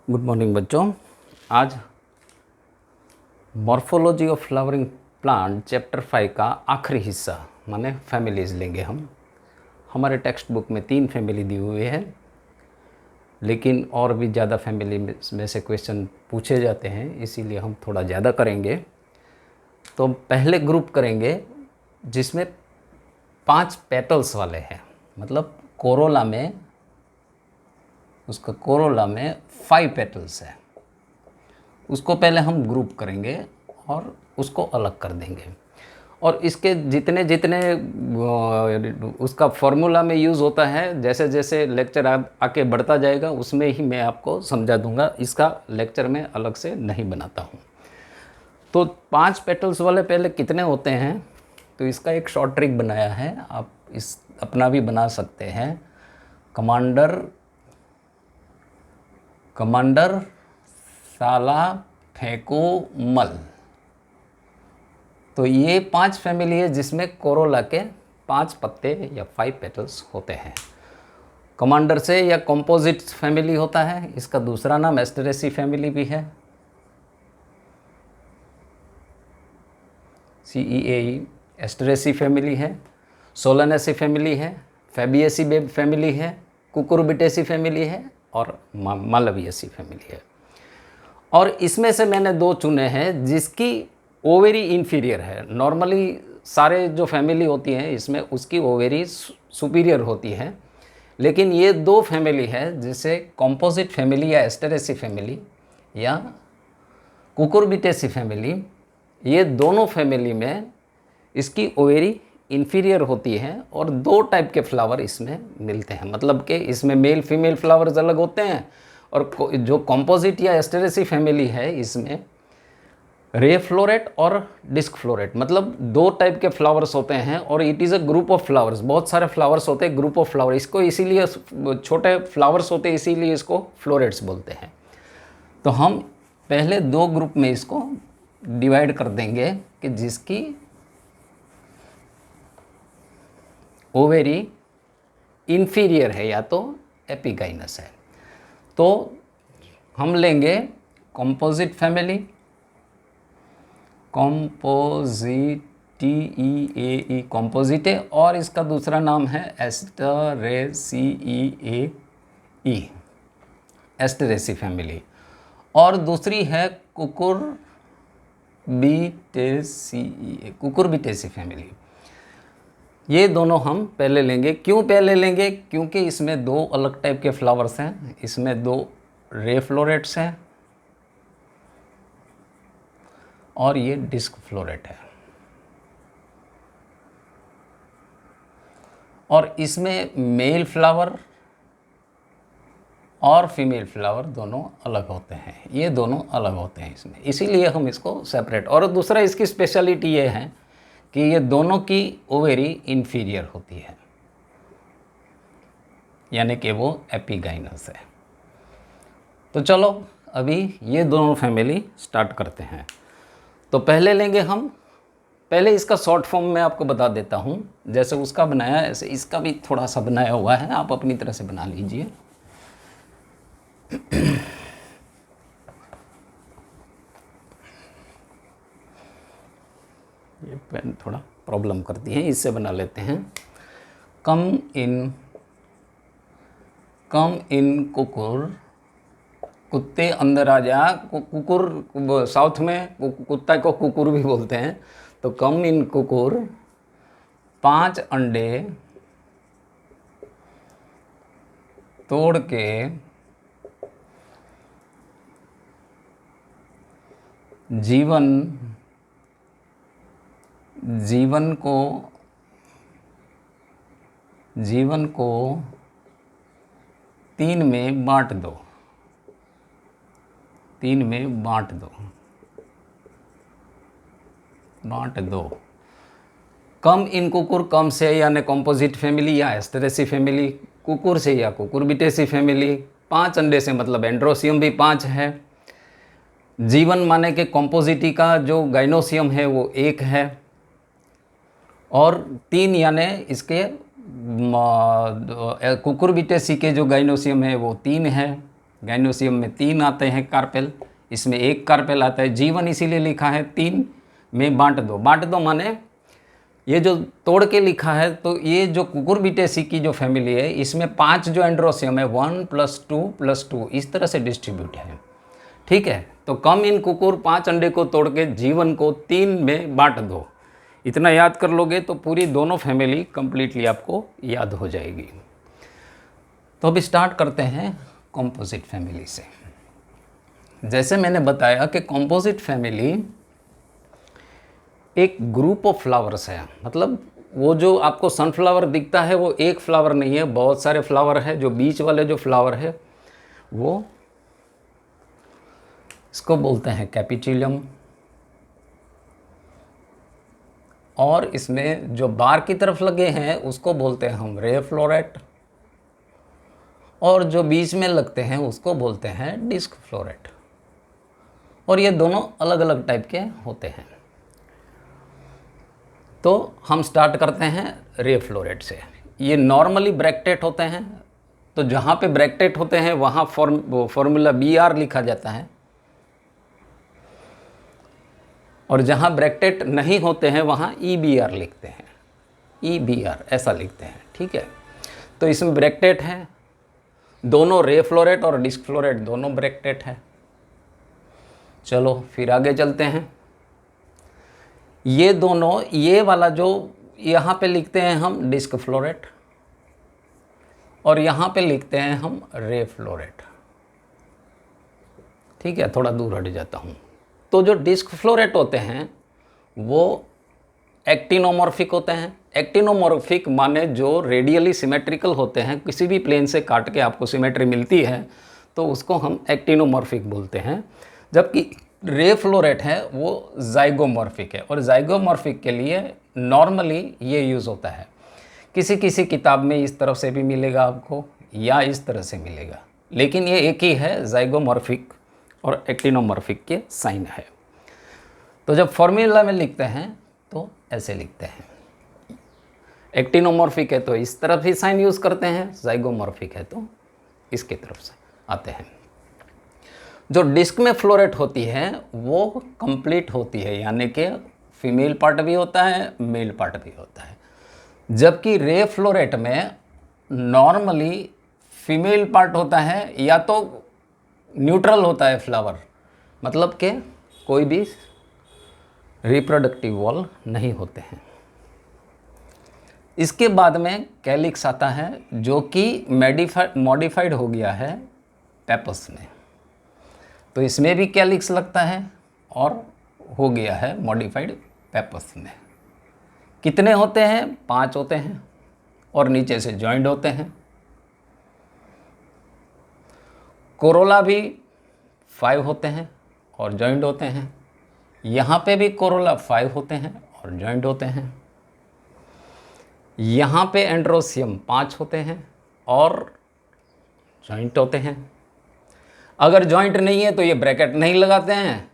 Good morning बच्चों। आज morphology of flowering plant chapter 5 का आखिरी हिस्सा माने फैमिलीज लेंगे हम। हमारे टेक्स्ट बुक में 3 फैमिली दी हुई है, लेकिन और भी ज़्यादा फैमिली में से क्वेश्चन पूछे जाते हैं, इसीलिए हम थोड़ा ज़्यादा करेंगे। तो पहले ग्रुप करेंगे जिसमें 5 पेटल्स वाले हैं, मतलब कोरोला में, उसका कोरोला में 5 पेटल्स है। उसको पहले हम ग्रुप करेंगे और उसको अलग कर देंगे। और इसके जितने जितने उसका फॉर्मूला में यूज़ होता है, जैसे जैसे लेक्चर आके बढ़ता जाएगा उसमें ही मैं आपको समझा दूंगा। इसका लेक्चर में अलग से नहीं बनाता हूँ। तो 5 पेटल्स वाले पहले कितने होते हैं, तो इसका एक शॉर्ट ट्रिक बनाया है, आप इस अपना भी बना सकते हैं। कमांडर साला फेंको मल। तो ये 5 फैमिली है जिसमें कोरोला के 5 पत्ते या 5 पेटल्स होते हैं। कमांडर से या कंपोजिट फैमिली होता है, इसका दूसरा नाम एस्टेरेसी फैमिली भी है, CEAE एस्टेरेसी फैमिली है। सोलानेसी फैमिली है, फैबिएसी फैमिली है, कुकुरबिटेसी फैमिली है और मालवियसी फैमिली है। और इसमें से मैंने 2 चुने हैं जिसकी ओवेरी इन्फीरियर है। नॉर्मली सारे जो फैमिली होती हैं इसमें उसकी ओवेरी सुपीरियर होती है, लेकिन ये 2 फैमिली है जिसे कंपोजिट फैमिली या एस्टेरेसी फैमिली या कुकुरबिटेसी फैमिली, ये दोनों फैमिली में इसकी ओवेरी इन्फीरियर होती है और 2 टाइप के फ्लावर इसमें मिलते हैं। मतलब कि इसमें मेल फीमेल फ्लावर्स अलग होते हैं, और जो कंपोजिट या एस्टेरेसी फैमिली है इसमें रे फ्लोरेट और डिस्क फ्लोरेट, मतलब 2 टाइप के फ्लावर्स होते हैं। और it is a group of flowers, बहुत सारे फ्लावर्स होते हैं, ग्रुप ऑफ फ्लावर। इसको इसीलिए छोटे फ्लावर्स होते हैं इसीलिए इसको फ्लोरेट्स बोलते हैं। तो हम पहले 2 ग्रुप में इसको डिवाइड कर देंगे कि जिसकी ओवेरी इन्फीरियर है या तो एपिगाइनस है। तो हम लेंगे कंपोजिट फैमिली, कंपोजिटिएई कंपोजिटे, और इसका दूसरा नाम है एस्टरेसीईए एस्टेरेसी फैमिली, और दूसरी है कुकुरबिटेसी फैमिली। ये दोनों हम पहले लेंगे। क्यों पहले लेंगे? क्योंकि इसमें 2 अलग टाइप के फ्लावर्स हैं। इसमें 2 रे फ्लोरेट्स हैं और ये डिस्क फ्लोरेट है। और इसमें मेल फ्लावर और फीमेल फ्लावर दोनों अलग होते हैं, ये दोनों अलग होते हैं इसमें, इसीलिए हम इसको सेपरेट। और दूसरा इसकी स्पेशलिटी ये है कि ये दोनों की ओवेरी इन्फीरियर होती है, यानी कि वो एपिगाइनस है। तो चलो अभी ये दोनों फैमिली स्टार्ट करते हैं। तो पहले लेंगे हम, पहले इसका शॉर्ट फॉर्म में आपको बता देता हूँ। जैसे उसका बनाया ऐसे इसका भी थोड़ा सा बनाया हुआ है, आप अपनी तरह से बना लीजिए। ये पेन थोड़ा प्रॉब्लम करती है, इससे बना लेते हैं। कम इन कुकुर, कुत्ते अंदर आ जा। कुकुर साउथ में कुत्ता को कुकुर भी बोलते हैं। तो कम इन कुकुर, 5 अंडे तोड़ के जीवन को 3 में बांट दो। 3 में बांट दो। कम इन कुकुर, कम से यानी कंपोजिट फैमिली या एस्टेरेसी फैमिली, कुकुर से या कुकुरबिटेसी फैमिली। 5 अंडे से मतलब एंड्रोसियम भी 5 है। जीवन माने कि कंपोजिटी का जो गाइनोसियम है वो 1 है, और 3 यानी इसके कुकुरबिटेसी के जो गाइनोसियम है वो 3 है। गाइनोसियम में 3 आते हैं कार्पेल, इसमें 1 कार्पेल आता है। जीवन इसीलिए लिखा है 3 में बांट दो माने ये जो तोड़ के लिखा है, तो ये जो कुकुरबिटेसी की जो फैमिली है इसमें 5 जो एंड्रोसियम है 1 + 2 + 2 इस तरह से डिस्ट्रीब्यूट है। ठीक है, तो कम इन कुकुर 5 अंडे को तोड़ के जीवन को 3 में बांट दो, इतना याद कर लोगे तो पूरी दोनों फैमिली कंप्लीटली आपको याद हो जाएगी। तो अब स्टार्ट करते हैं कॉम्पोजिट फैमिली से। जैसे मैंने बताया कि कॉम्पोजिट फैमिली एक ग्रुप ऑफ फ्लावर्स है, मतलब वो जो आपको सनफ्लावर दिखता है वो एक फ्लावर नहीं है, बहुत सारे फ्लावर है। जो बीच वाले जो फ्लावर है वो इसको बोलते हैं कैपिटिलम, और इसमें जो बार की तरफ लगे हैं उसको बोलते हैं हम रे फ्लोरेट, और जो बीच में लगते हैं उसको बोलते हैं डिस्क फ्लोरेट। और ये दोनों अलग अलग टाइप के होते हैं। तो हम स्टार्ट करते हैं रे फ्लोरेट से। ये नॉर्मली ब्रैक्टेट होते हैं, तो जहाँ पे ब्रैक्टेट होते हैं वहाँ फॉर्मूला BR लिखा जाता है, और जहाँ ब्रैक्टेट नहीं होते हैं वहाँ EBR लिखते हैं, EBR ऐसा लिखते हैं। ठीक है, तो इसमें ब्रैक्टेट है, दोनों रे फ्लोरेट और डिस्क फ्लोरेट दोनों ब्रैक्टेट है। चलो फिर आगे चलते हैं। ये दोनों, ये वाला जो यहाँ पे लिखते हैं हम डिस्क फ्लोरेट, और यहाँ पे लिखते हैं हम रे फ्लोरेट। ठीक है, थोड़ा दूर हट जाता हूँ। तो जो डिस्क फ्लोरेट होते हैं वो एक्टिनोमॉर्फिक होते हैं। एक्टिनोमॉर्फिक माने जो रेडियली सिमेट्रिकल होते हैं, किसी भी प्लेन से काट के आपको सिमेट्री मिलती है तो उसको हम एक्टिनोमॉर्फिक बोलते हैं। जबकि रे फ्लोरेट है वो जाइगोमॉर्फिक है, और जाइगोमॉर्फिक के लिए नॉर्मली ये यूज़ होता है। किसी किसी किताब में इस तरफ से भी मिलेगा आपको या इस तरह से मिलेगा, लेकिन ये एक ही है, जाइगोमॉर्फिक और एक्टिनोमॉर्फिक के साइन है। तो जब फॉर्मूला में लिखते हैं तो ऐसे लिखते हैं। एक्टिनोमॉर्फिक है तो इस तरफ ही साइन यूज़ करते हैं, जाइगोमॉर्फिक है तो इसके तरफ से आते हैं। जो डिस्क में फ्लोरेट होती है वो कंप्लीट होती है, यानी कि फीमेल पार्ट भी होता है, मेल पार्ट भी होता है। जबकि रे फ्लोरेट में नॉर्मली फीमेल पार्ट होता है या तो न्यूट्रल होता है फ्लावर, मतलब कि कोई भी रिप्रोडक्टिव वॉल नहीं होते हैं। इसके बाद में कैलिक्स आता है जो कि मॉडिफाइड हो गया है पेपस में, तो इसमें भी कैलिक्स लगता है और हो गया है मॉडिफाइड पेपस में। कितने होते हैं? 5 होते हैं, और नीचे से जॉइंट होते हैं। कोरोला भी 5 होते हैं और जॉइंट होते हैं। यहाँ पे भी कोरोला 5 होते हैं और जॉइंट होते हैं। यहाँ पे एंड्रोसियम 5 होते हैं और जॉइंट होते हैं। अगर जॉइंट नहीं है तो ये ब्रैकेट नहीं लगाते हैं।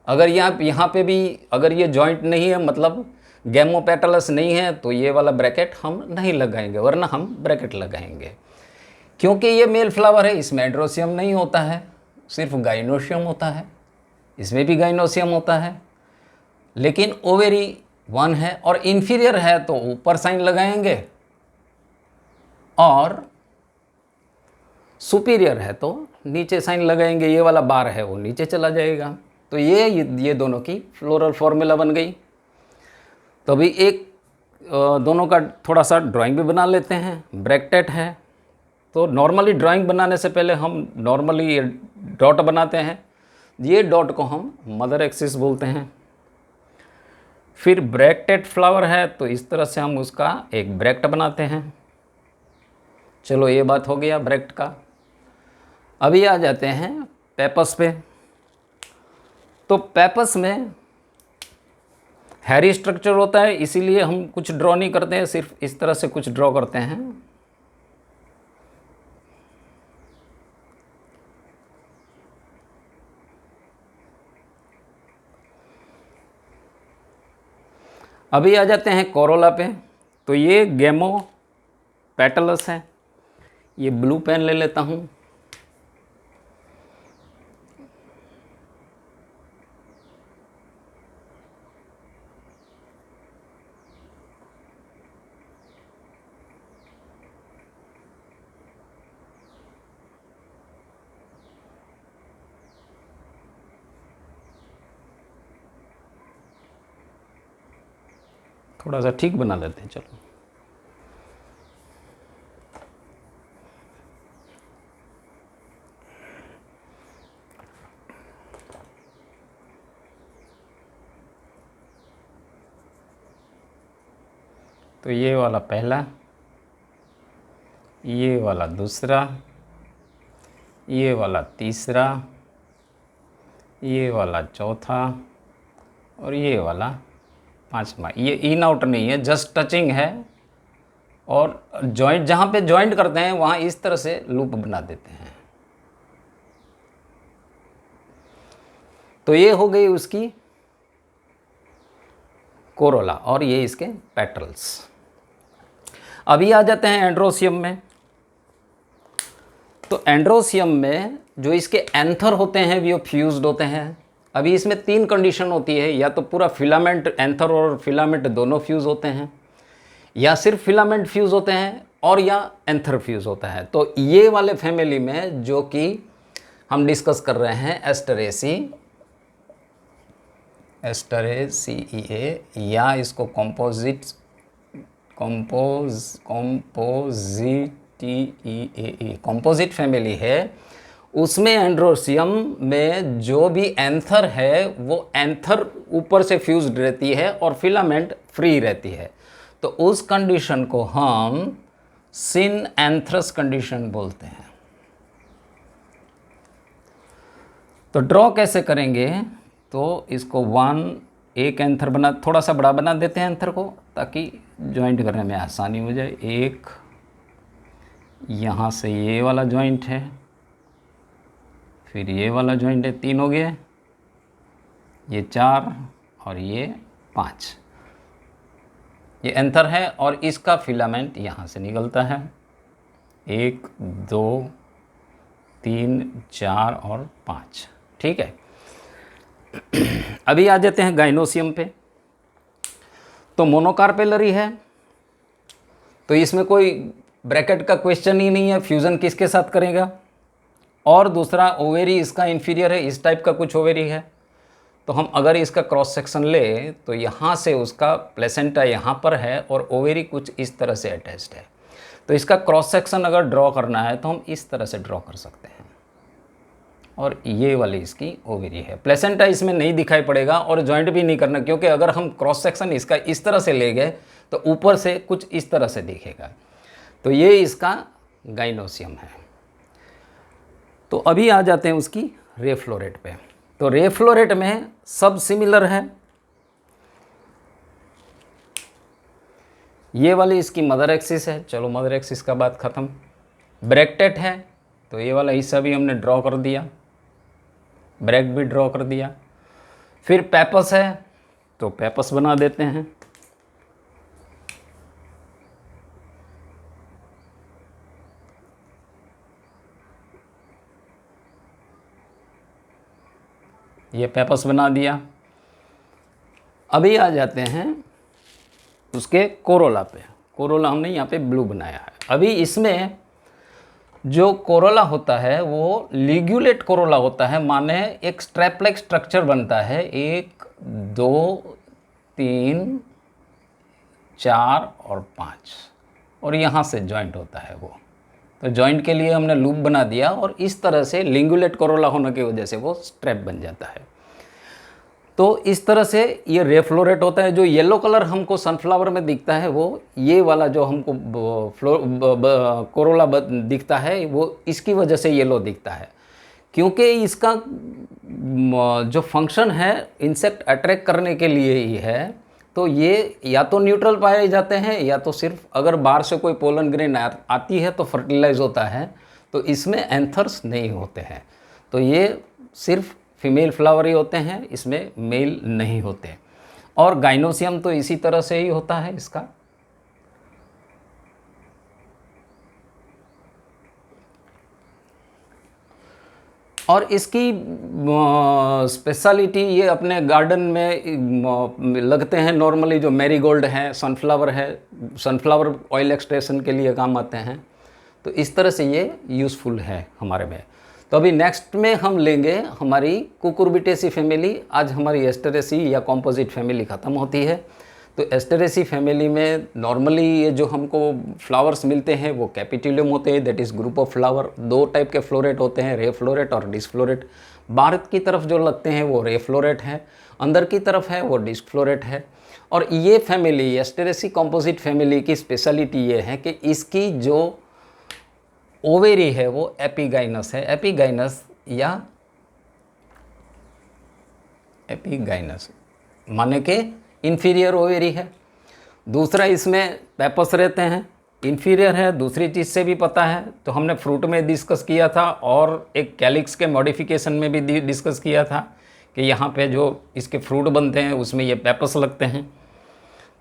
अगर यहाँ पे भी अगर ये जॉइंट नहीं है, मतलब गैमोपेटलस नहीं है, तो ये वाला ब्रैकेट हम नहीं लगाएंगे, वरना हम ब्रैकेट लगाएंगे। क्योंकि ये मेल फ्लावर है, इसमें एंड्रोसियम नहीं होता है, सिर्फ गाइनोसियम होता है। इसमें भी गाइनोसियम होता है, लेकिन ओवेरी 1 है और इन्फीरियर है तो ऊपर साइन लगाएंगे, और सुपीरियर है तो नीचे साइन लगाएंगे। ये वाला बार है वो नीचे चला जाएगा। तो ये दोनों की फ्लोरल फॉर्मूला बन गई। तो अभी एक दोनों का थोड़ा सा ड्राइंग भी बना लेते हैं। ब्रैकेट है तो नॉर्मली ड्राइंग बनाने से पहले हम नॉर्मली ये डॉट बनाते हैं। ये डॉट को हम मदर एक्सिस बोलते हैं। फिर ब्रैकेट फ्लावर है तो इस तरह से हम उसका एक ब्रैकेट बनाते हैं। चलो ये बात हो गया ब्रैकेट का। अभी आ जाते हैं पेपस पे। तो पेपस में हैरी स्ट्रक्चर होता है, इसीलिए हम कुछ ड्रॉ नहीं करते हैं, सिर्फ इस तरह से कुछ ड्रॉ करते हैं। अभी आ जाते हैं कोरोला पे। तो ये गैमो पेटलस है। ये ब्लू पेन ले लेता हूँ। थोड़ा सा ठीक बना लेते हैं, चलो। तो ये वाला पहला, ये वाला दूसरा, ये वाला तीसरा, ये वाला चौथा और ये वाला पांचवा। ये इन आउट नहीं है, जस्ट टचिंग है। और जॉइंट, जहाँ पे जॉइंट करते हैं वहाँ इस तरह से लूप बना देते हैं। तो ये हो गई उसकी कोरोला और ये इसके पेटल्स। अभी आ जाते हैं एंड्रोसियम में। तो एंड्रोसियम में जो इसके एंथर होते हैं वो फ्यूज्ड होते हैं। अभी इसमें 3 कंडीशन होती है, या तो पूरा फिलामेंट, एंथर और फिलामेंट दोनों फ्यूज़ होते हैं, या सिर्फ फिलामेंट फ्यूज़ होते हैं, और या एंथर फ्यूज़ होता है। तो ये वाले फैमिली में जो कि हम डिस्कस कर रहे हैं एस्टरेसिए, या इसको कंपोजिट फैमिली है, उसमें एंड्रोसियम में जो भी एंथर है वो एंथर ऊपर से फ्यूज्ड रहती है और फिलामेंट फ्री रहती है। तो उस कंडीशन को हम सिन एंथ्रस कंडीशन बोलते हैं। तो ड्रॉ कैसे करेंगे? तो इसको एक एंथर बना, थोड़ा सा बड़ा बना देते हैं एंथर को, ताकि जॉइंट करने में आसानी हो जाए। एक यहाँ से ये वाला जॉइंट है, फिर ये वाला जॉइंट है, 3 हो गए, ये 4 और ये 5। ये एंथर है और इसका फिलामेंट यहाँ से निकलता है। 1 2 3 4 और 5, ठीक है। अभी आ जाते हैं गाइनोसियम पे। तो मोनोकार्पेलरी है, तो इसमें कोई ब्रैकेट का क्वेश्चन ही नहीं है, फ्यूज़न किसके साथ करेगा। और दूसरा, ओवेरी इसका इन्फीरियर है, इस टाइप का कुछ ओवेरी है। तो हम अगर इसका क्रॉस सेक्शन ले तो यहाँ से उसका प्लेसेंटा यहाँ पर है और ओवेरी कुछ इस तरह से अटैच्ड है। तो इसका क्रॉस सेक्शन अगर ड्रॉ करना है तो हम इस तरह से ड्रॉ कर सकते हैं। और ये वाली इसकी ओवेरी है। प्लेसेंटा इसमें नहीं दिखाई पड़ेगा और जॉइंट भी नहीं करना, क्योंकि अगर हम क्रॉस सेक्शन इसका इस तरह से ले गए तो ऊपर से कुछ इस तरह से दिखेगा। तो ये इसका गाइनोसियम है। तो अभी आ जाते हैं उसकी रे फ्लोरेट पे। तो रे फ्लोरेट में सब सिमिलर है। ये वाली इसकी मदर एक्सिस है। चलो, मदर एक्सिस का बात ख़त्म। ब्रैक्टेट है, तो ये वाला हिस्सा भी हमने ड्रॉ कर दिया, ब्रैक भी ड्रॉ कर दिया। फिर पेपस है, तो पेपस बना देते हैं। ये पेपस बना दिया। अभी आ जाते हैं उसके कोरोला पे। कोरोला हमने यहाँ पे ब्लू बनाया है। अभी इसमें जो कोरोला होता है वो लिग्यूलेट कोरोला होता है, माने एक स्ट्रैप-लाइक स्ट्रक्चर बनता है। 1 2 3 4 और 5, और यहाँ से जॉइंट होता है वो। तो जॉइंट के लिए हमने लूप बना दिया और इस तरह से लिंगुलेट कोरोला होने की वजह से वो स्ट्रैप बन जाता है। तो इस तरह से ये रे फ्लोरेट होता है। जो येलो कलर हमको सनफ्लावर में दिखता है वो ये वाला जो हमको कोरोला दिखता है वो इसकी वजह से येलो दिखता है, क्योंकि इसका जो फंक्शन है इंसेक्ट अट्रैक्ट करने के लिए ही है। तो ये या तो न्यूट्रल पाए जाते हैं, या तो सिर्फ अगर बाहर से कोई पोलन ग्रेन आती है तो फर्टिलाइज होता है। तो इसमें एंथर्स नहीं होते हैं। तो ये सिर्फ फीमेल फ्लावर ही होते हैं, इसमें मेल नहीं होते। और गाइनोसियम तो इसी तरह से ही होता है इसका। और इसकी स्पेशलिटी, ये अपने गार्डन में लगते हैं नॉर्मली। जो मैरीगोल्ड है, सनफ्लावर है, सनफ्लावर ऑयल एक्सट्रैक्शन के लिए काम आते हैं। तो इस तरह से ये यूज़फुल है हमारे में। तो अभी नेक्स्ट में हम लेंगे हमारी कुकुरबिटेसी फैमिली। आज हमारी एस्टेरेसी या कॉम्पोजिट फैमिली ख़त्म होती है। तो एस्टेरेसी फैमिली में नॉर्मली ये जो हमको फ्लावर्स मिलते हैं वो कैपिटिलियम होते हैं, that is group of flower. 2 type के फ्लोरेट होते हैं, रे फ्लोरेट और डिस्क फ्लोरेट। बाहर की तरफ जो लगते हैं वो रे फ्लोरेट है, अंदर की तरफ है वो डिस्क फ्लोरेट है। और ये फैमिली एस्टेरेसी कॉम्पोजिट फैमिली की स्पेशलिटी ये है कि इसकी जो ओवेरी है वो एपिगाइनस है, एपिगाइनस या एपिगाइनस माने के इन्फीरियर ओवेरी है। दूसरा इसमें पेपस रहते हैं, इन्फीरियर है। दूसरी चीज़ से भी पता है, तो हमने फ्रूट में डिस्कस किया था और एक कैलिक्स के मॉडिफिकेशन में भी डिस्कस किया था कि यहाँ पे जो इसके फ्रूट बनते हैं उसमें ये पेपस लगते हैं।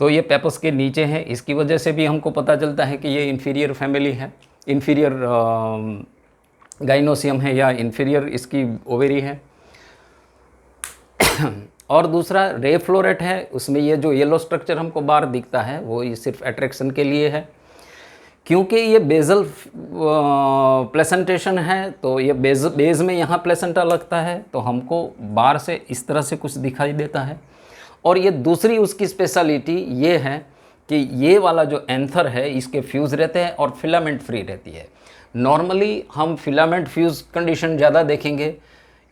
तो ये पेपस के नीचे है, इसकी वजह से भी हमको पता चलता है कि ये इन्फीरियर फैमिली है, इन्फीरियर गाइनोसियम है या इन्फीरियर इसकी ओवेरी है। और दूसरा रे फ्लोरेट है, उसमें ये जो येलो स्ट्रक्चर हमको बाहर दिखता है वो ये सिर्फ अट्रैक्शन के लिए है, क्योंकि ये बेजल प्लेसेंटेशन है। तो ये बेज में यहाँ प्लेसेंटा लगता है, तो हमको बाहर से इस तरह से कुछ दिखाई देता है। और ये दूसरी उसकी स्पेशलिटी ये है कि ये वाला जो एंथर है इसके फ्यूज़ रहते हैं और फिलामेंट फ्री रहती है। नॉर्मली हम फिलामेंट फ्यूज़ कंडीशन ज़्यादा देखेंगे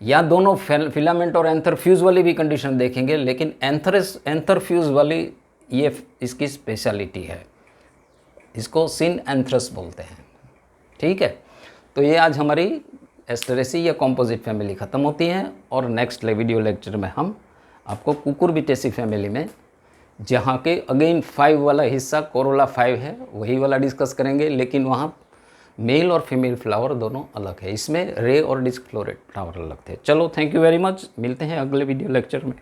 या दोनों फिलामेंट और एंथर फ्यूज़ वाली भी कंडीशन देखेंगे, लेकिन एंथर फ्यूज़ वाली ये इसकी स्पेशलिटी है, इसको सिन एंथ्रस बोलते हैं। ठीक है, तो ये आज हमारी एस्टेरेसी या कॉम्पोजिट फैमिली ख़त्म होती है और नेक्स्ट वीडियो लेक्चर में हम आपको कुकुरबिटेसी फैमिली में, जहाँ के अगेन 5 वाला हिस्सा कोरोला 5 है, वही वाला डिस्कस करेंगे, लेकिन वहाँ मेल और फीमेल फ्लावर दोनों अलग है, इसमें रे और डिस्क फ्लोरेट फ्लावर अलग थे। चलो, थैंक यू वेरी मच, मिलते हैं अगले वीडियो लेक्चर में।